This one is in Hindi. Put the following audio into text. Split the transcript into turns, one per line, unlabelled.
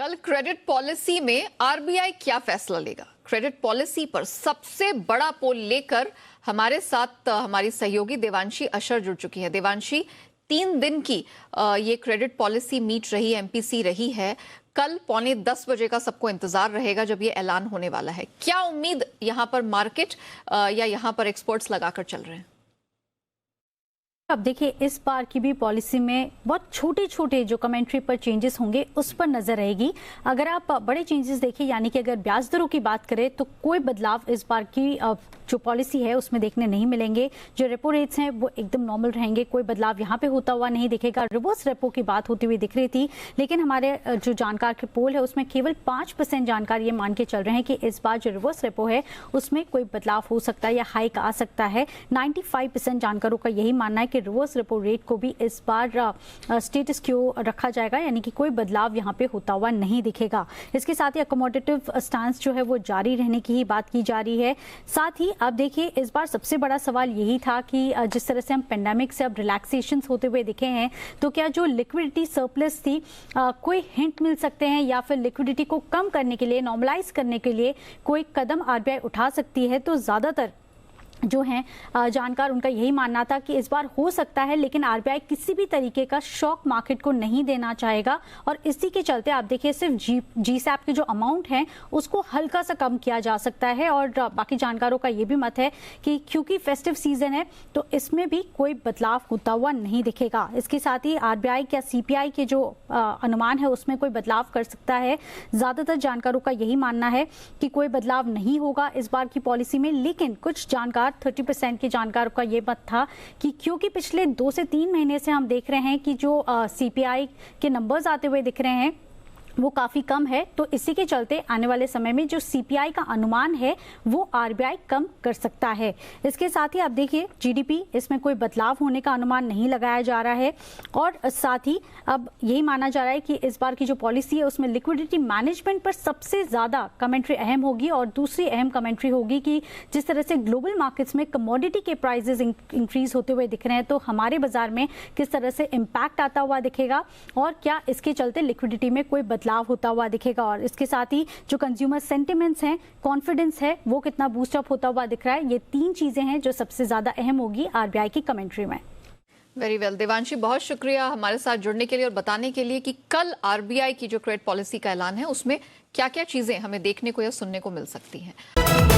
कल क्रेडिट पॉलिसी में आरबीआई क्या फैसला लेगा? क्रेडिट पॉलिसी पर सबसे बड़ा पोल लेकर हमारे साथ हमारी सहयोगी देवांशी अशर जुड़ चुकी है। देवांशी, 3 दिन की ये क्रेडिट पॉलिसी मीट रही, एमपीसी रही है। कल 9:45 का सबको इंतजार रहेगा जब ये ऐलान होने वाला है। क्या उम्मीद यहाँ पर मार्केट या यहाँ पर एक्सपर्ट्स लगाकर चल रहे हैं?
अब देखिए, इस बार की भी पॉलिसी में बहुत छोटे छोटे जो कमेंट्री पर चेंजेस होंगे उस पर नजर रहेगी। अगर आप बड़े चेंजेस देखें, यानी कि अगर ब्याज दरों की बात करें तो कोई बदलाव इस बार की जो पॉलिसी है उसमें देखने नहीं मिलेंगे। जो रेपो रेट्स हैं वो एकदम नॉर्मल रहेंगे, कोई बदलाव यहाँ पे होता हुआ नहीं दिखेगा। रिवर्स रेपो की बात होती हुई दिख रही थी, लेकिन हमारे जो जानकार के पोल है उसमें केवल 5% जानकार ये मान के चल रहे हैं कि इस बार जो रिवर्स रेपो है उसमें कोई बदलाव हो सकता है या हाइक आ सकता है। 95% जानकारों का यही मानना है कि रिवर्स रेपो रेट को भी इस बार स्टेटस क्यू रखा जाएगा, यानी कि कोई बदलाव यहाँ पे होता हुआ नहीं दिखेगा। इसके साथ ही अकोमोडेटिव स्टांस जो है वो जारी रहने की ही बात की जा रही है। साथ ही अब देखिए, इस बार सबसे बड़ा सवाल यही था कि जिस तरह से हम पेंडेमिक से अब रिलैक्सेशंस होते हुए दिखे हैं, तो क्या जो लिक्विडिटी सरप्लस थी कोई हिंट मिल सकते हैं या फिर लिक्विडिटी को कम करने के लिए, नॉर्मलाइज करने के लिए कोई कदम आरबीआई उठा सकती है? तो ज्यादातर जो हैं जानकार, उनका यही मानना था कि इस बार हो सकता है, लेकिन आरबीआई किसी भी तरीके का शॉक मार्केट को नहीं देना चाहेगा। और इसी के चलते आप देखिए, सिर्फ जीसैप के जो अमाउंट हैं उसको हल्का सा कम किया जा सकता है। और बाकी जानकारों का ये भी मत है कि क्योंकि फेस्टिव सीजन है तो इसमें भी कोई बदलाव होता हुआ नहीं दिखेगा। इसके साथ ही आरबीआई या सीपीआई के जो अनुमान है उसमें कोई बदलाव कर सकता है। ज्यादातर जानकारों का यही मानना है कि कोई बदलाव नहीं होगा इस बार की पॉलिसी में, लेकिन कुछ जानकार 30% के जानकारों का ये मत था कि क्योंकि पिछले 2 से 3 महीने से हम देख रहे हैं कि जो सीपीआई के नंबर्स आते हुए दिख रहे हैं वो काफी कम है, तो इसी के चलते आने वाले समय में जो सीपीआई का अनुमान है वो आरबीआई कम कर सकता है। इसके साथ ही आप देखिए, जीडीपी, इसमें कोई बदलाव होने का अनुमान नहीं लगाया जा रहा है। और साथ ही अब यही माना जा रहा है कि इस बार की जो पॉलिसी है उसमें लिक्विडिटी मैनेजमेंट पर सबसे ज्यादा कमेंट्री अहम होगी। और दूसरी अहम कमेंट्री होगी कि जिस तरह से ग्लोबल मार्केट्स में कमोडिटी के प्राइसेस इंक्रीज होते हुए दिख रहे हैं, तो हमारे बाजार में किस तरह से इम्पैक्ट आता हुआ दिखेगा और क्या इसके चलते लिक्विडिटी में कोई बदलाव होता हुआ दिखेगा। और इसके साथ ही जो कंज्यूमर सेंटिमेंट्स हैं, कॉन्फिडेंस है, वो कितना बूस्ट अप होता हुआ दिख रहा है। ये 3 चीजें हैं जो सबसे ज्यादा अहम होगी आरबीआई की कमेंट्री में।
वेरी वेल देवांशी, बहुत शुक्रिया हमारे साथ जुड़ने के लिए और बताने के लिए कि कल आरबीआई की जो क्रेडिट पॉलिसी का ऐलान है उसमें क्या क्या चीजें हमें देखने को या सुनने को मिल सकती हैं।